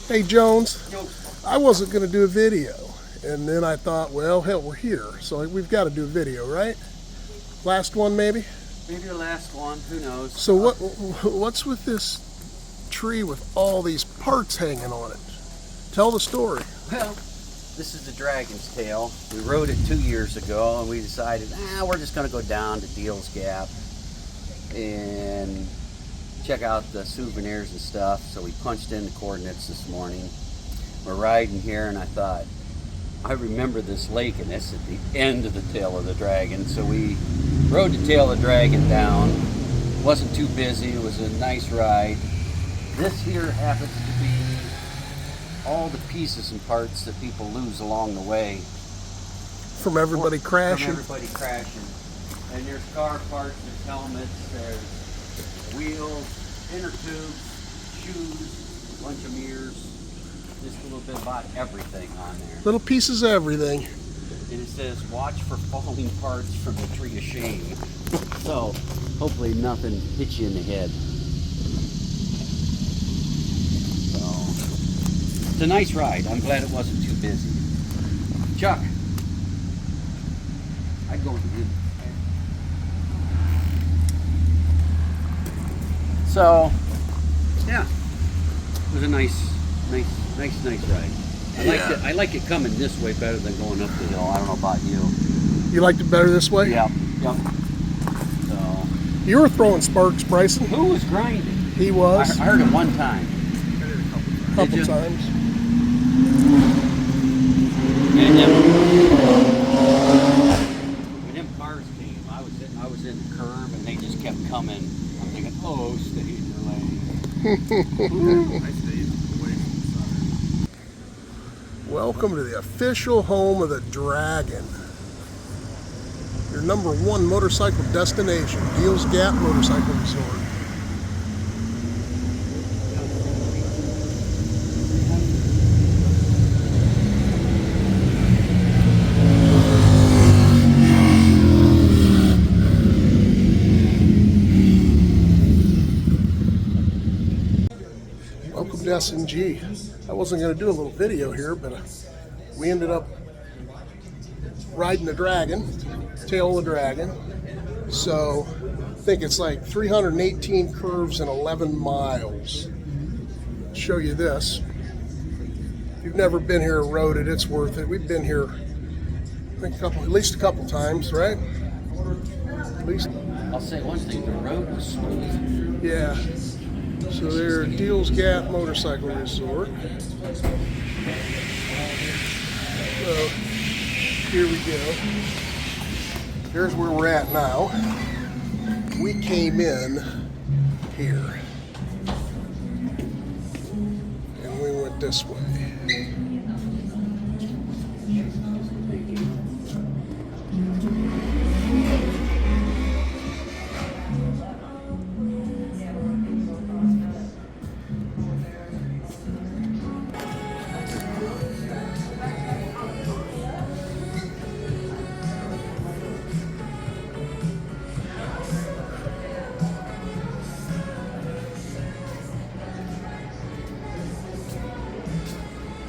Hey Jones, Yo, I wasn't going to do a video, and then I thought, well, hell, we're here, so we've got to do a video, right? Last one, maybe? maybe the last one, who knows? So what's with this tree with all these parts hanging on it? Tell the story. Well, this is the dragon's tail. We rode it 2 years ago, and we decided, we're just going to go down to di5ls Gap and check out the souvenirs and stuff. So we punched in the coordinates this morning. We're riding here, and I thought, I remember this lake, and it's at the end of the tail of the dragon. So we rode the tail of the dragon down. Wasn't too busy. It was a nice ride. This here happens to be all the pieces and parts that people lose along the way. From everybody crashing. From everybody crashing. And there's car parts, there's helmets, there's wheels, inner tubes, shoes, a bunch of mirrors, just a little bit about everything on there. Little pieces of everything. And it says, watch for falling parts from the tree of shame. So, hopefully nothing hits you in the head. So, it's a nice ride. I'm glad it wasn't too busy. Chuck, I'd go with you. So, yeah, it was a nice ride. I like it coming this way better than going up the hill. I don't know about you. You liked it better this way? Yep. So, You were throwing sparks, Bryson. who was grinding? He was. I heard it one time. A couple Did you? times. And when them cars came, I was in the curve, and they just kept coming. I'm thinking, oh, stay in your lane. I stayed away from the sun. Welcome to the official home of the Dragon. Your #1 motorcycle destination, di5ls Gap Motorcycle Resort. Welcome to S&G. I wasn't going to do a little video here, but we ended up riding the Dragon, tail of the Dragon. So I think it's like 318 curves and 11 miles. I'll show you this. If you've never been here and rode it, it's worth it. We've been here, I think, at least a couple times, right? At least. I'll say one thing, the road was smooth. Yeah. So they're di5ls Gap Motorcycle Resort. So here we go. Here's where we're at now. We came in here. And we went this way.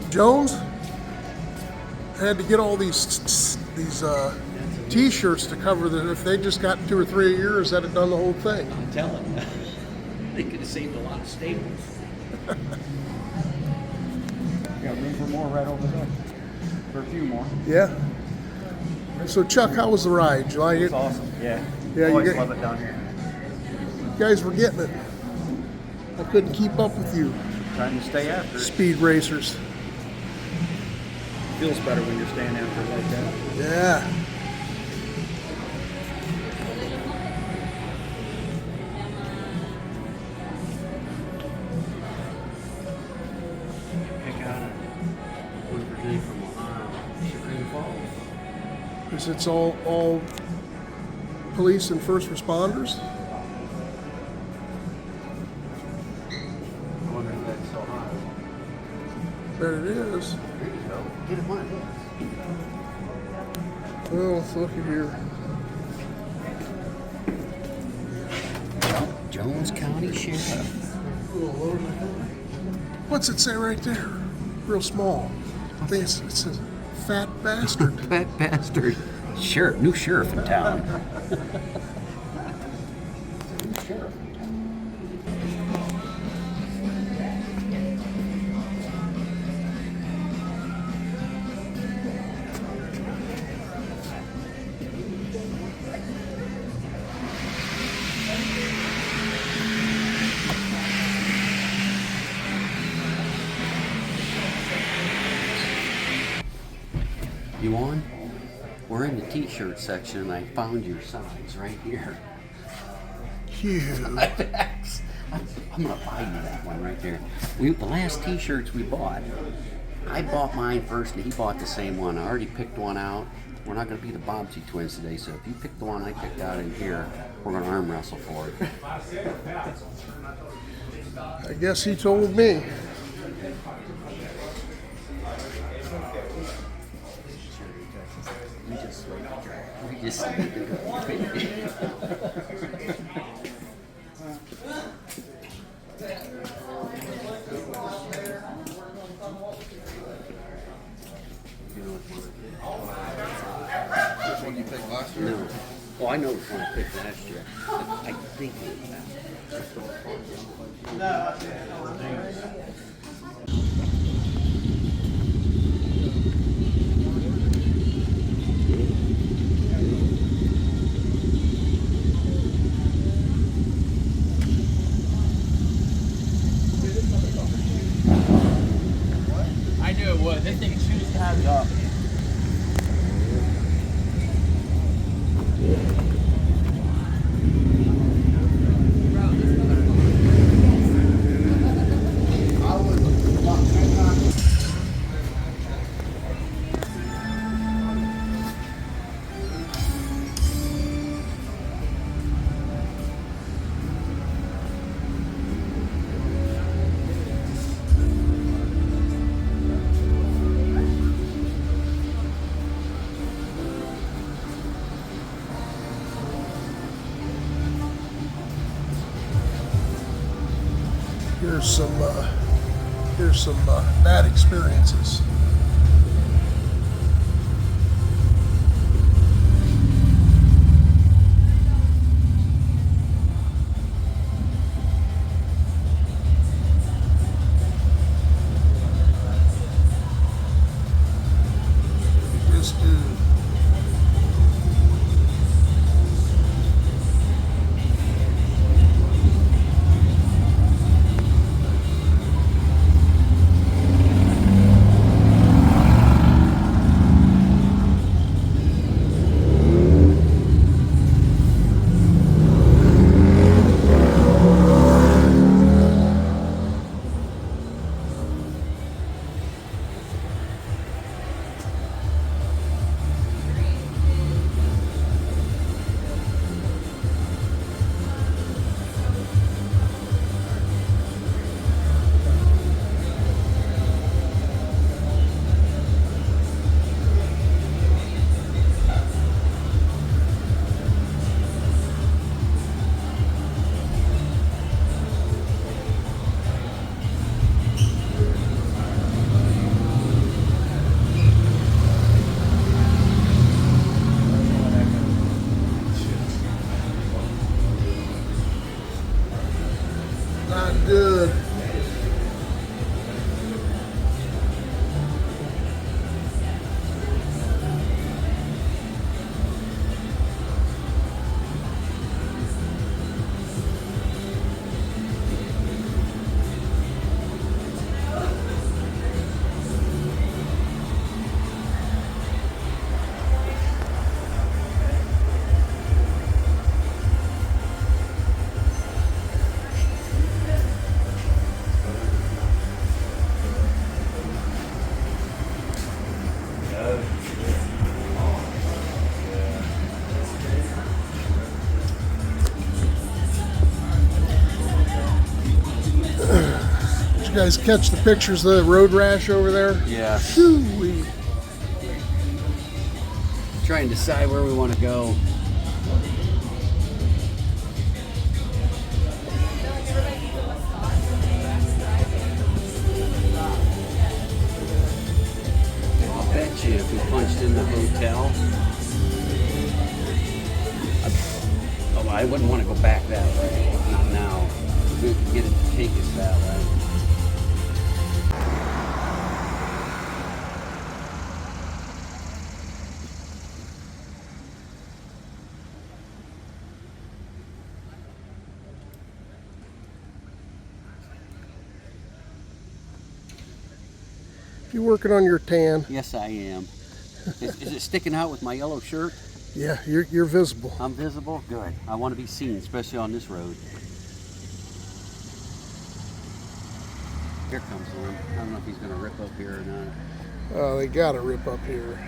Jones had to get all these t-shirts to cover the. If they just got 2 or 3 a year, that'd have done the whole thing. I'm telling you. They could have saved a lot of staples. Got room for more right over there. For a few more. Yeah. So Chuck, how was the ride? Did you like It's it? awesome. Yeah. Yeah, you Always get- love it down here. You guys were getting it. I couldn't keep up with you, Trying to stay after it. speed racers. Feels better when you're staying after it like that. Yeah. Pick out One Virginia from Ohio, Supreme Falls. Because it's all police and first responders. I wonder if that's so high. Bet it is. There you go. Get it one of those. Well, let's look at here. Jones County Sheriff. Oh, Lord, my God. What's it say right there? Real small. I think it says fat bastard. Fat bastard. Sheriff, new sheriff in town. New sheriff in town. You on? We're in the t-shirt section and I found your size right here. Huge. I'm gonna buy you that one right there. The last t-shirts we bought, I bought mine first and he bought the same one. I already picked one out. We're not gonna be the Bobsy twins today, so if you pick the one I picked out in here, we're gonna arm wrestle for it. I guess he told me. We just Which one you picked last year? No. Oh, I know which one I picked last year. I think it was that. I knew it would. This thing shoots tabs up. Here's some bad experiences. This dude. Not good. Did you guys catch the pictures of the road rash over there? Yeah. Shoo-wee. Trying to decide where we want to go. wouldn't want to go back that way. Not now. Get it to take us that way. You working on your tan? Yes, I am. Is it sticking out with my yellow shirt? Yeah, you're visible. I'm visible? Good. I want to be seen, especially on this road. Here comes one. I don't know if he's going to rip up here or not. Oh, they gotta rip up here.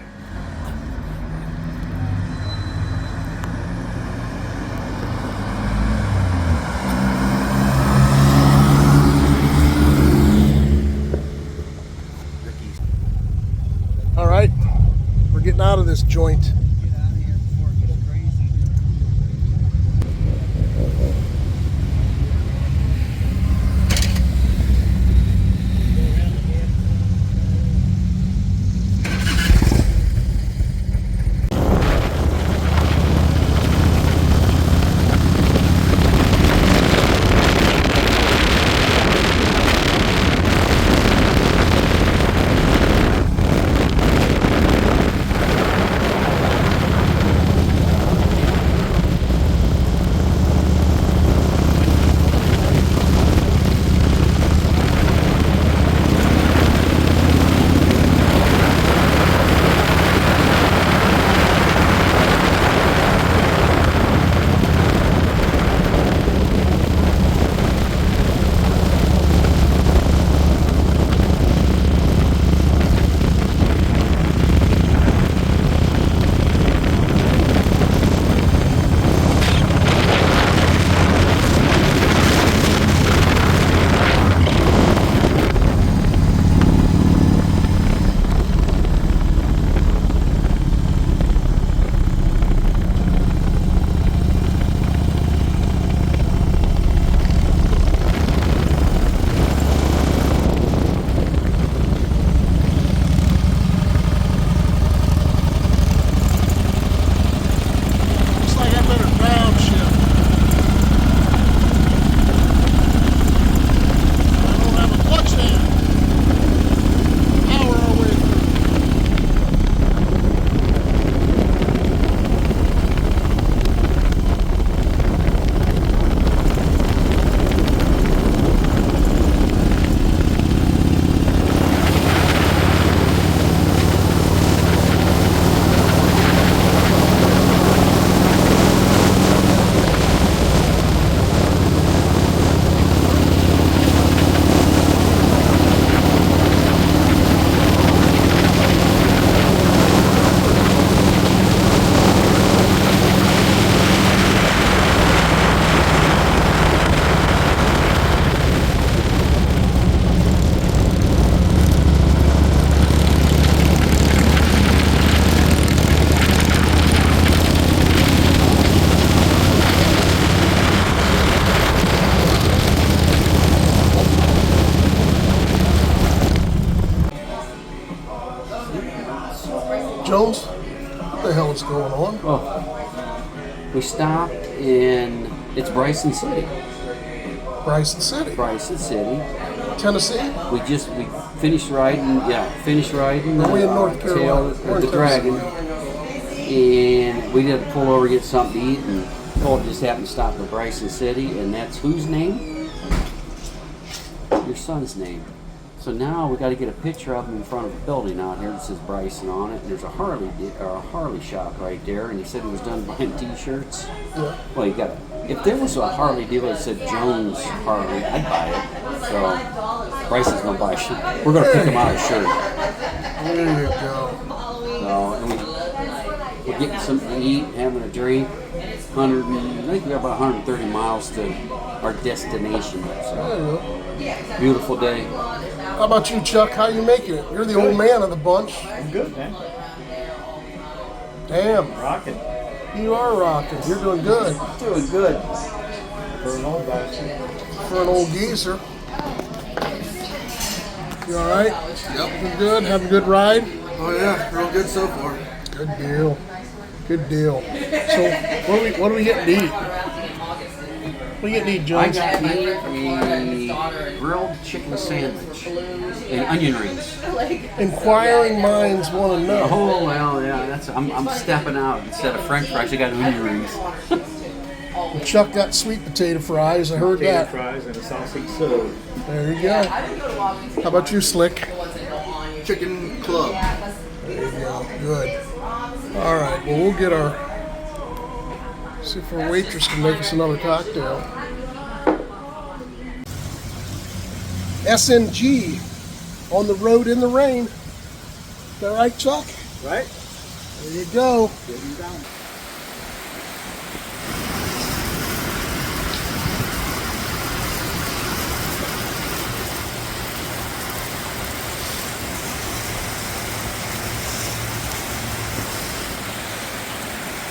All right, we're getting out of this joint. Get out of here before it gets crazy. Looks like I better downshift. I don't have a clutch hand. Power our way through. Jones, what the hell is going on? Oh, we stopped in, it's Bryson City. Bryson City, Bryson City. Tennessee. We finished riding, Are we in North Carolina? tail of the Dragon. And we did pull over, get something to eat, and Cole just happened to stop at Bryson City, and that's whose name? Your son's name. So now we got to get a picture of him in front of a building out here that says Bryson on it, and there's a Harley shop right there, and he said he was done buying T-shirts. Yeah. Well, you got if there was a Harley dealer that said Jones Harley, I'd buy it. So Bryson's gonna buy a shirt. We're gonna pick him out a shirt. There you go. So and we're getting something to eat, having a drink. I think we're about 130 miles to our destination. So There you go. beautiful day. How about you, Chuck? How you making it? You're the old man of the bunch. I'm good, man. Damn, Rocking. you are rocking. You're doing good Doing good. For an old bastard. for an old geezer. You all right? Yep. You good? Have a good ride? Oh yeah, real good so far. Good deal. Good deal. So, what are we getting to eat? What do you need, I Jones? got me a grilled chicken sandwich and onion rings. Inquiring minds want to know. Oh well, yeah, I'm stepping out. Instead of French fries, I got onion rings. Chuck got sweet potato fries. I heard Potato that. fries and a sausage serve. There you go. How about you, Slick? Chicken club. There you go. Good. All right. Well, we'll get our. See if our waitress can make us another cocktail. SNG on the road in the rain. Is that right, Chuck? Right? There you go.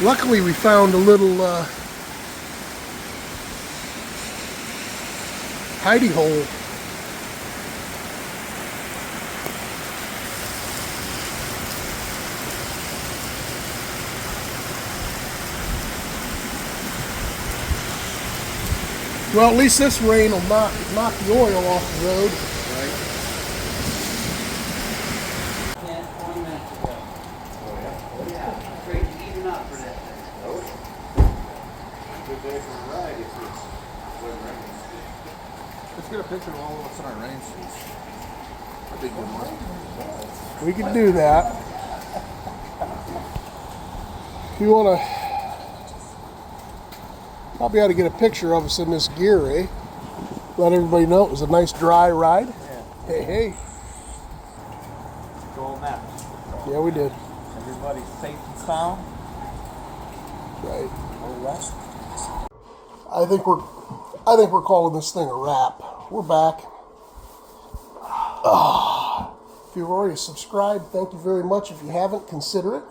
Luckily, we found a little hidey hole. Well, at least this rain will knock the oil off the road. Let's get a picture of all of us in our rain suits. A big one. We can do that. If you want to, probably ought to get a picture of us in this gear, eh? Let everybody know it was a nice dry ride. Yeah. Hey, hey. Go on that. Yeah, we did. Everybody's safe and sound. Right. All right. I think we're calling this thing a wrap. We're back. If you've already subscribed, thank you very much. If you haven't, consider it.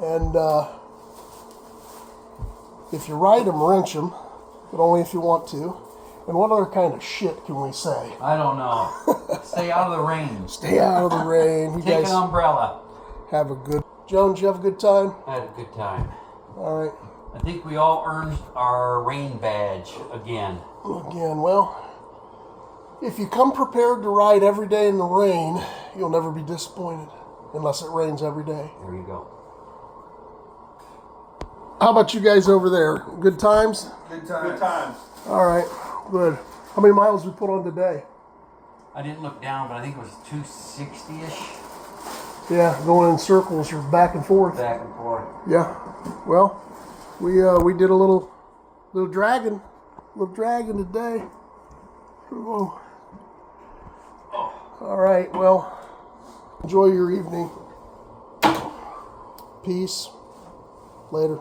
And if you ride them, wrench them, but only if you want to. And what other kind of shit can we say? I don't know. Stay out of the rain. Stay out of the rain. You Take guys an umbrella. have a good. Jones, you have a good time? I had a good time. All right. I think we all earned our rain badge again. Again, well, if you come prepared to ride every day in the rain, you'll never be disappointed, unless it rains every day. There you go. How about you guys over there? Good times? Good time. Good times. All right, good. How many miles we put on today? I didn't look down, but I think it was 260-ish. Yeah, going in circles or back and forth. Back and forth. Yeah. Well, we did a little dragging today. Whoa. All right. Well, enjoy your evening. Peace. Later.